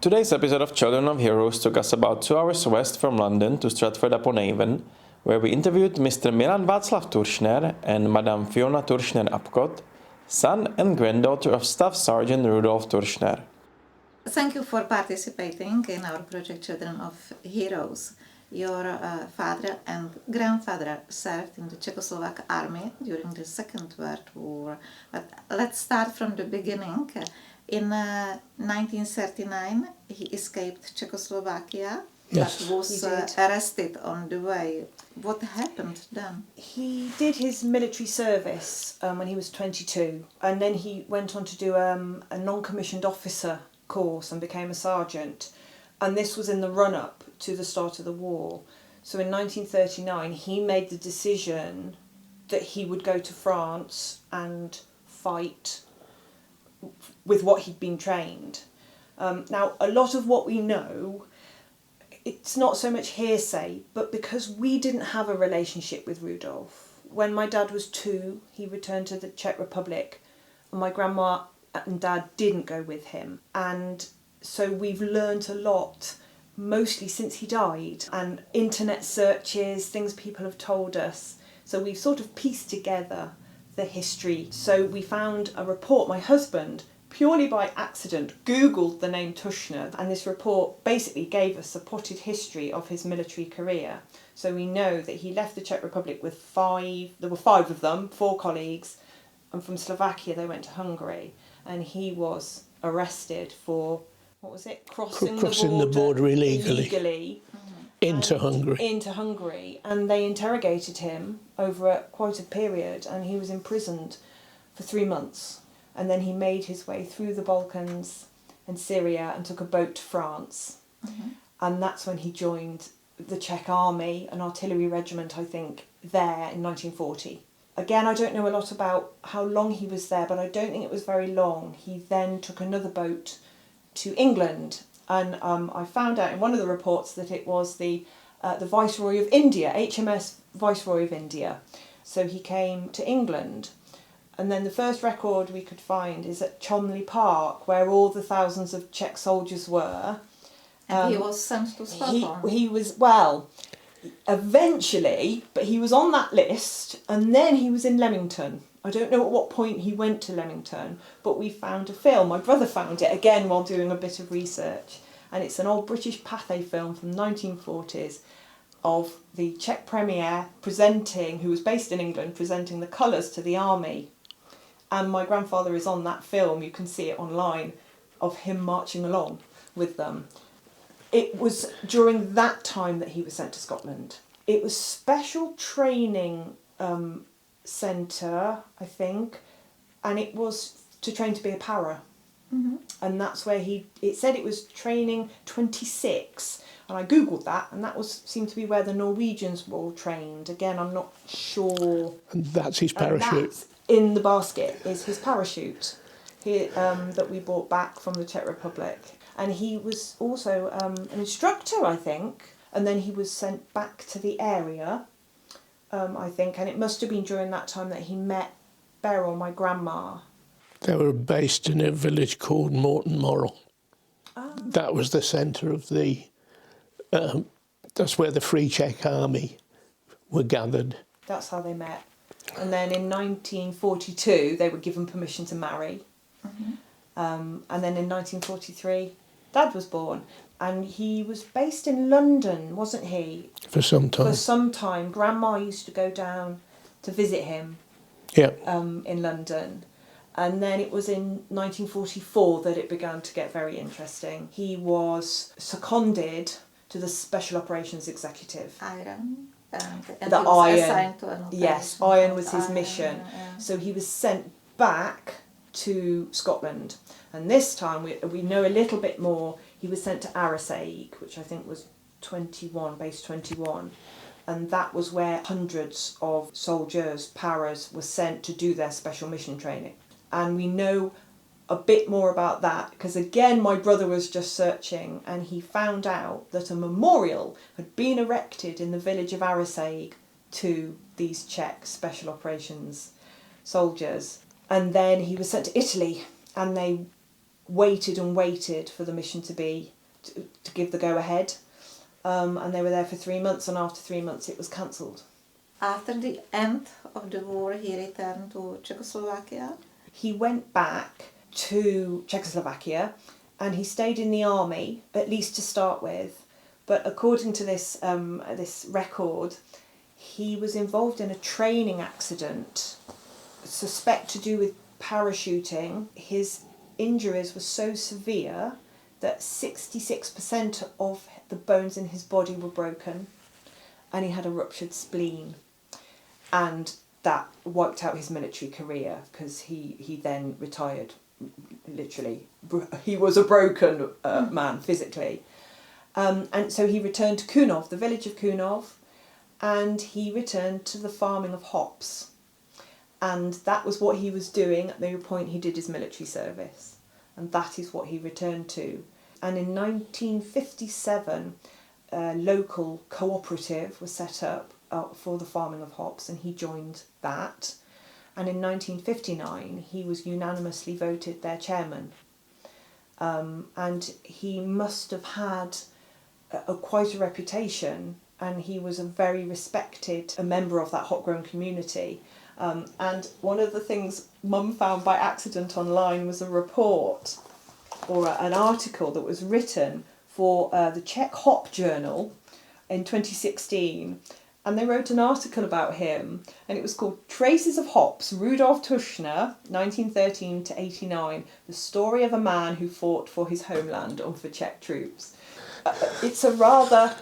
Today's episode of Children of Heroes took us about 2 hours west from London to Stratford-upon-Avon, where we interviewed Mr. Milan Václav Turšner and Madame Fiona Turšner-Upcott, son and granddaughter of Staff Sergeant Rudolf Turšner. Thank you for participating in our project Children of Heroes. Your father and grandfather served in the Czechoslovak army during the Second World War. But let's start from the beginning. In 1939, he escaped Czechoslovakia, Yes, but was arrested on the way. What happened then? He did his military service when he was 22, and then he went on to do a non-commissioned officer course and became a sergeant. And this was in the run-up to the start of the war. So in 1939, he made the decision that he would go to France and fight with what he'd been trained. Now, a lot of what we know, it's not so much hearsay, but because we didn't have a relationship with Rudolf. When my dad was 2, he returned to the Czech Republic, and my grandma and dad didn't go with him. And so we've learnt a lot, mostly since he died, and internet searches, things people have told us. So we've sort of pieced together the history. So we found a report. My husband, purely by accident, Googled the name Turšner, and this report basically gave us a potted history of his military career. So we know that he left the Czech Republic with 5, there were 5 of them, 4 colleagues, and from Slovakia they went to Hungary, and he was arrested for, what was it, crossing the border illegally. Into Hungary, and they interrogated him over quite a period, and he was imprisoned for 3 months, and then he made his way through the Balkans and Syria and took a boat to France, and that's when he joined the Czech army, an artillery regiment, I think, there in 1940. Again, I don't know a lot about how long he was there, but I don't think it was very long. He then took another boat to England. And I found out in one of the reports that it was the Viceroy of India, HMS Viceroy of India. So he came to England. And then the first record we could find is at Cholmondeley Park, where all the thousands of Czech soldiers were. And he was sent to Stockholm. He was, well, eventually, but he was on that list, and then he was in Leamington. I don't know at what point he went to Leamington, but we found a film. My brother found it, again, while doing a bit of research. And it's an old British Pathé film from the 1940s of the Czech Premier presenting, who was based in England, presenting the colours to the army. And my grandfather is on that film, you can see it online, of him marching along with them. It was during that time that he was sent to Scotland. It was special training centre, I think, and it was to train to be a para. And that's where it said it was training 26, and I googled that, and that seemed to be where the Norwegians were all trained. Again, I'm not sure. And that's his parachute. That's in the basket is his parachute that we brought back from the Czech Republic. And he was also an instructor, I think, and then he was sent back to the area, I think, and it must have been during that time that he met Beryl, my grandma. They were based in a village called Morton Morrell. Oh. That was the centre of the, that's where the Free Czech Army were gathered. That's how they met. And then in 1942, they were given permission to marry. And then in 1943, Dad was born. And he was based in London, wasn't he? For some time. For some time. Grandma used to go down to visit him in London. And then it was in 1944 that it began to get very interesting. He was seconded to the Special Operations Executive. Iron. And the he was iron. assigned to an operation. Yes, iron was his Iron, mission. yeah. So he was sent back to Scotland. And this time, we know a little bit more. He was sent to Arisaig, which I think was 21, base 21. And that was where hundreds of soldiers, paras, were sent to do their special mission training. And we know a bit more about that because, again, my brother was just searching and he found out that a memorial had been erected in the village of Arisaig to these Czech special operations soldiers. And then he was sent to Italy and they waited and waited for the mission to give the go-ahead. And they were there for 3 months, and after 3 months it was cancelled. After the end of the war, he returned to Czechoslovakia. He went back to Czechoslovakia and he stayed in the army, at least to start with. But according to this record, he was involved in a training accident, suspect to do with parachuting. His injuries were so severe that 66% of the bones in his body were broken and he had a ruptured spleen. And that wiped out his military career because he then retired, literally. He was a broken man physically. And so he returned to Kunov, the village of Kunov, and he returned to the farming of hops. And that was what he was doing at the point he did his military service. And that is what he returned to. And in 1957, a local cooperative was set up for the farming of hops, and he joined that. And in 1959, he was unanimously voted their chairman. And he must have had quite a reputation, and he was a very respected member of that hop-grown community. And one of the things Mum found by accident online was a report or an article that was written for the Czech Hop Journal in 2016. And they wrote an article about him, and it was called Traces of Hops, Rudolf Turšner, 1913 to 89, the story of a man who fought for his homeland or for Czech troops. It's a rather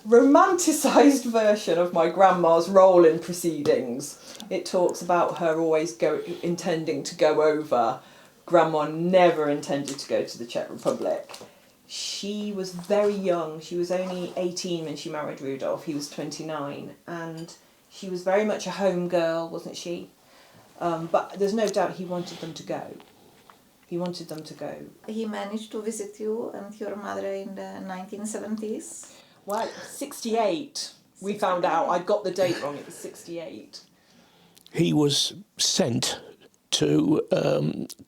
romanticised version of my grandma's role in proceedings. It talks about her always intending to go over. Grandma never intended to go to the Czech Republic. She was very young. She was only 18 when she married Rudolf. He was 29. And she was very much a home girl, wasn't she? But there's no doubt he wanted them to go. He wanted them to go. He managed to visit you and your mother in the 1970s. Well, 68. We found out. I got the date wrong. It was 68. He was sent to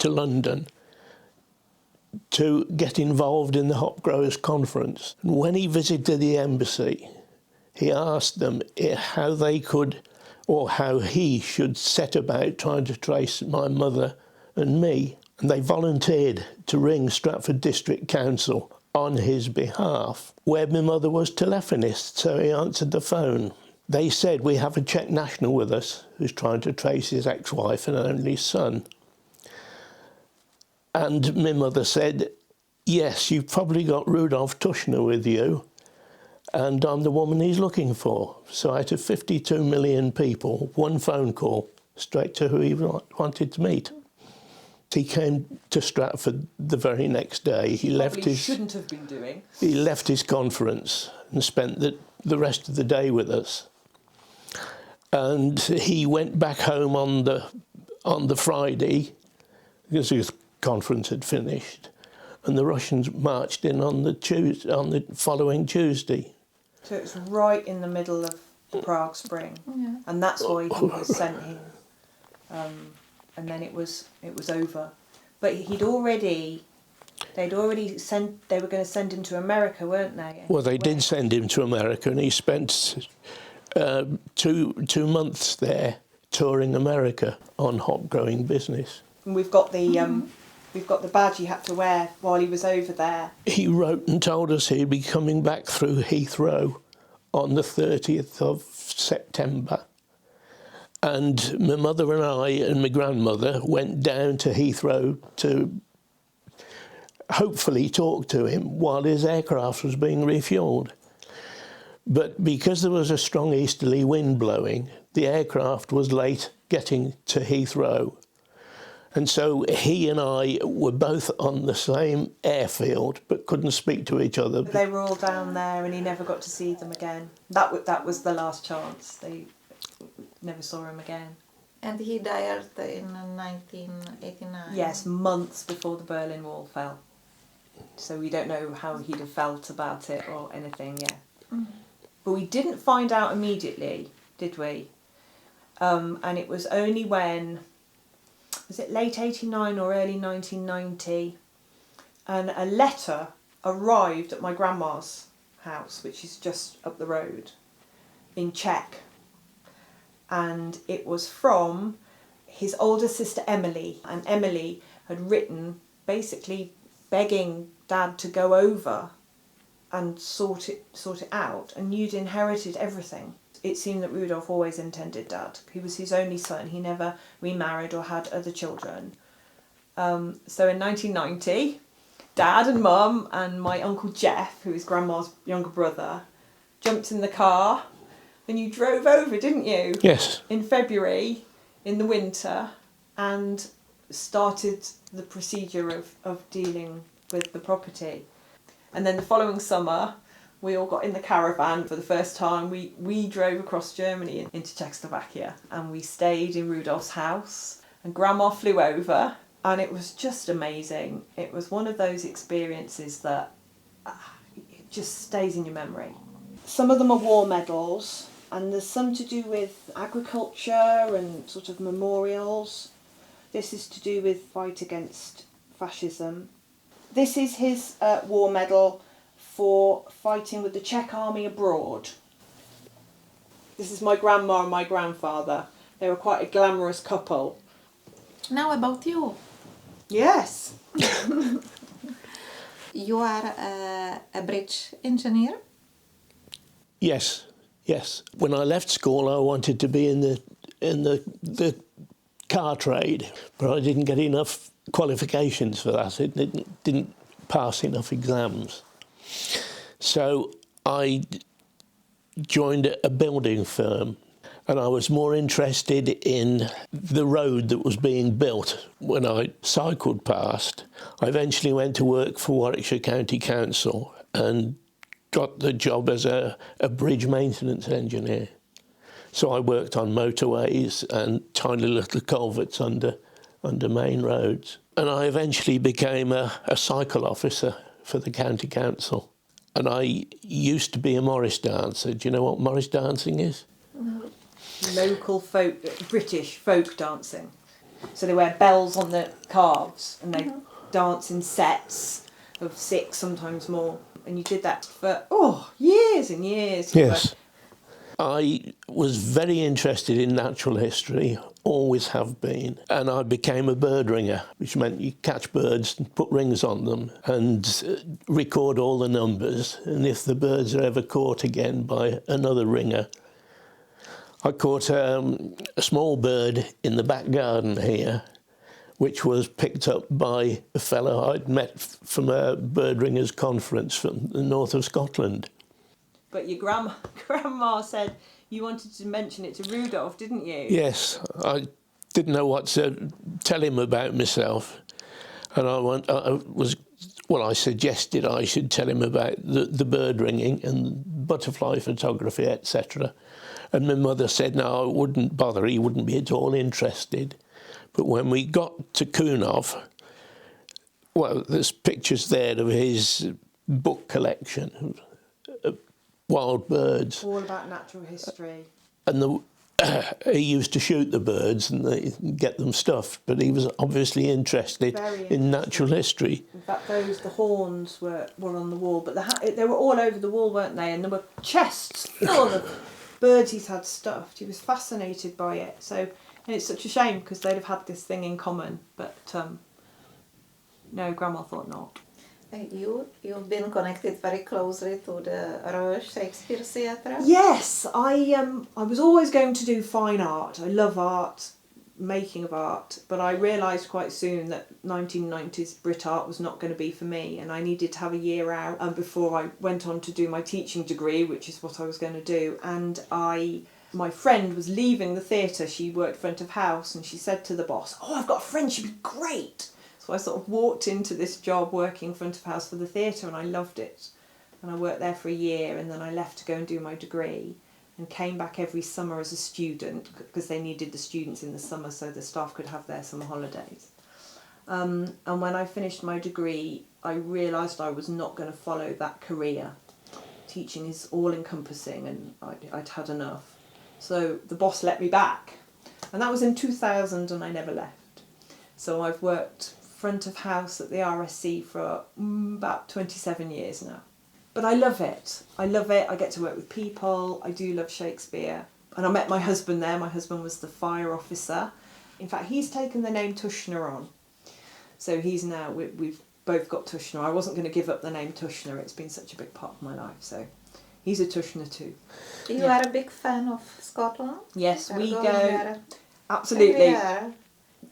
London to get involved in the Hop Growers Conference. And when he visited the embassy, he asked them how they could, or how he should set about trying to trace my mother and me. And they volunteered to ring Stratford District Council on his behalf, where my mother was telephonist, so he answered the phone. They said, we have a Czech national with us who's trying to trace his ex-wife and only son. And my mother said, yes, you've probably got Rudolf Turšner with you, and I'm the woman he's looking for. So out of 52 million people, one phone call straight to who he wanted to meet. He came to Stratford the very next day. He shouldn't have been doing. He left his conference and spent the rest of the day with us. And he went back home on the Friday because his conference had finished, and the Russians marched in on the following Tuesday. So it's right in the middle of the Prague Spring, yeah. And that's why he was sent in. And then it was over, but they were going to send him to America, weren't they? Well, they did send him to America, and he spent 2 months there touring America on hop growing business. And we've got the badge he had to wear while he was over there. He wrote and told us he'd be coming back through Heathrow on the 30th of September. And my mother and I and my grandmother went down to Heathrow to hopefully talk to him while his aircraft was being refuelled. But because there was a strong easterly wind blowing, the aircraft was late getting to Heathrow. And so he and I were both on the same airfield, but couldn't speak to each other. They were all down there and he never got to see them again. That was the last chance. They never saw him again. And he died in 1989. Yes, months before the Berlin Wall fell. So we don't know how he'd have felt about it or anything, yeah. Mm. But we didn't find out immediately, did we? And it was only when, was it late 89 or early 1990, and a letter arrived at my grandma's house, which is just up the road, in Czech. And it was from his older sister Emily, and Emily had written basically begging Dad to go over and sort it out, and you'd inherited everything. It seemed that Rudolf always intended Dad. He was his only son. He never remarried or had other children. So in 1990, Dad and Mum and my Uncle Jeff, who is Grandma's younger brother, jumped in the car and you drove over, didn't you? Yes. In February, in the winter, and started the procedure of dealing with the property. And then the following summer, we all got in the caravan for the first time. We drove across Germany into Czechoslovakia, and we stayed in Rudolf's house, and Grandma flew over, and it was just amazing. It was one of those experiences that it just stays in your memory. Some of them are war medals, and there's some to do with agriculture and sort of memorials. This is to do with fight against fascism. This is his war medal for fighting with the Czech army abroad. This is my grandma and my grandfather. They were quite a glamorous couple. Now about you. Yes. You are a bridge engineer? Yes. When I left school, I wanted to be in the car trade, but I didn't get enough qualifications for that. It didn't pass enough exams. So I joined a building firm, and I was more interested in the road that was being built. When I cycled past, I eventually went to work for Warwickshire County Council and got the job as a bridge maintenance engineer. So I worked on motorways and tiny little culverts under main roads. And I eventually became a cycle officer for the county council. And I used to be a Morris dancer. Do you know what Morris dancing is? No. Local British folk dancing. So they wear bells on the calves and they dance in sets of 6, sometimes more. And you did that for, years and years. Yes. I was very interested in natural history, always have been, and I became a bird ringer, which meant you catch birds and put rings on them and record all the numbers, and if the birds are ever caught again by another ringer. I caught a small bird in the back garden here, which was picked up by a fellow I'd met from a bird ringers conference from the north of Scotland. But your grandma said you wanted to mention it to Rudolf, didn't you? Yes, I didn't know what to tell him about myself, and I suggested I should tell him about the bird ringing and butterfly photography, etc. And my mother said, no, I wouldn't bother, he wouldn't be at all interested. But when we got to Kunov, well, there's pictures there of his book collection of wild birds. All about natural history. And he used to shoot the birds and get them stuffed, but he was obviously interested in natural history. In fact, the horns were on the wall, but they were all over the wall, weren't they? And there were chests full of birds he's had stuffed. He was fascinated by it. So, and it's such a shame because they'd have had this thing in common, but no, Grandma thought not. You've been connected very closely to the Royal Shakespeare Theatre? Yes, I was always going to do fine art. I love art, making of art, but I realised quite soon that 1990s Brit art was not going to be for me, and I needed to have a year out before I went on to do my teaching degree, which is what I was going to do. And my friend was leaving the theatre. She worked front of house, and she said to the boss, "Oh, I've got a friend, she'd be great." So I sort of walked into this job working front of house for the theatre, and I loved it. And I worked there for a year, and then I left to go and do my degree, and came back every summer as a student, because they needed the students in the summer so the staff could have their summer holidays. And when I finished my degree, I realised I was not going to follow that career. Teaching is all-encompassing, and I'd had enough. So the boss let me back, and that was in 2000, and I never left. So I've worked front of house at the RSC for about 27 years now. But I love it. I love it. I get to work with people. I do love Shakespeare. And I met my husband there. My husband was the fire officer. In fact, he's taken the name Turšner on. So he's now, we've both got Turšner. I wasn't going to give up the name Turšner. It's been such a big part of my life. So he's a Turšner too. You are a big fan of Scotland? Yes, we go. There Absolutely. everywhere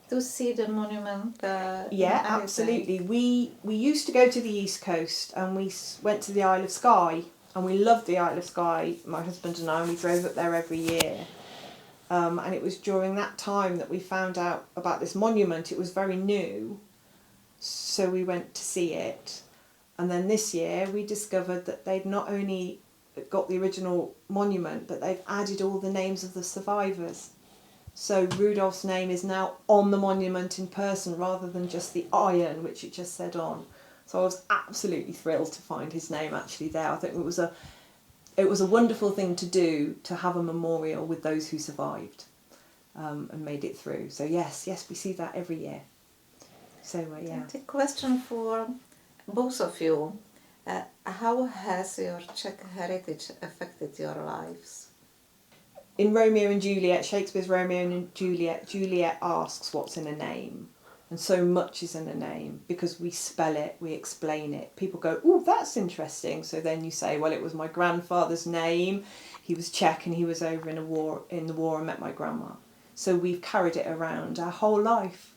to see the monument. Yeah, and absolutely. We used to go to the East Coast, and we went to the Isle of Skye, and we loved the Isle of Skye, my husband and I, and we drove up there every year. And it was during that time that we found out about this monument. It was very new, so we went to see it. And then this year we discovered that they'd not only got the original monument, but they've added all the names of the survivors. So Rudolf's name is now on the monument in person rather than just the iron, which it just said on. So I was absolutely thrilled to find his name actually there. I think it was a wonderful thing to do, to have a memorial with those who survived and made it through. So yes, we see that every year. So yeah. The question for both of you, how has your Czech heritage affected your lives? In Romeo and Juliet, Shakespeare's Romeo and Juliet, Juliet asks what's in a name. And so much is in a name, because we spell it, we explain it. People go, "Oh, that's interesting." So then you say, "Well, it was my grandfather's name. He was Czech and he was over in the war and met my grandma." So we've carried it around our whole life,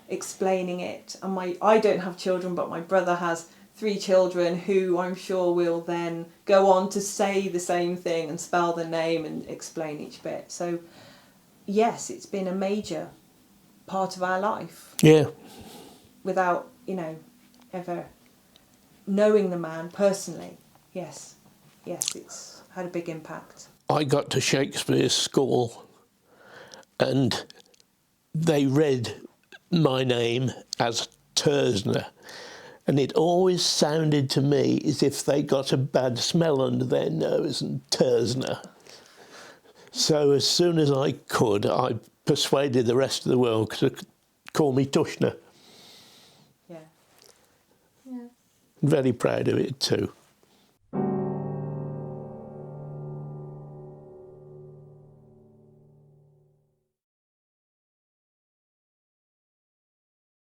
explaining it. And I don't have children, but my brother has 3 children who I'm sure will then go on to say the same thing and spell the name and explain each bit. So yes, it's been a major part of our life. Yeah. Without, ever knowing the man personally. Yes, it's had a big impact. I got to Shakespeare's school and they read my name as Turšner. And it always sounded to me as if they got a bad smell under their nose, and Turšner. So as soon as I could, I persuaded the rest of the world to call me Turšner. Yeah. Yeah. Very proud of it too.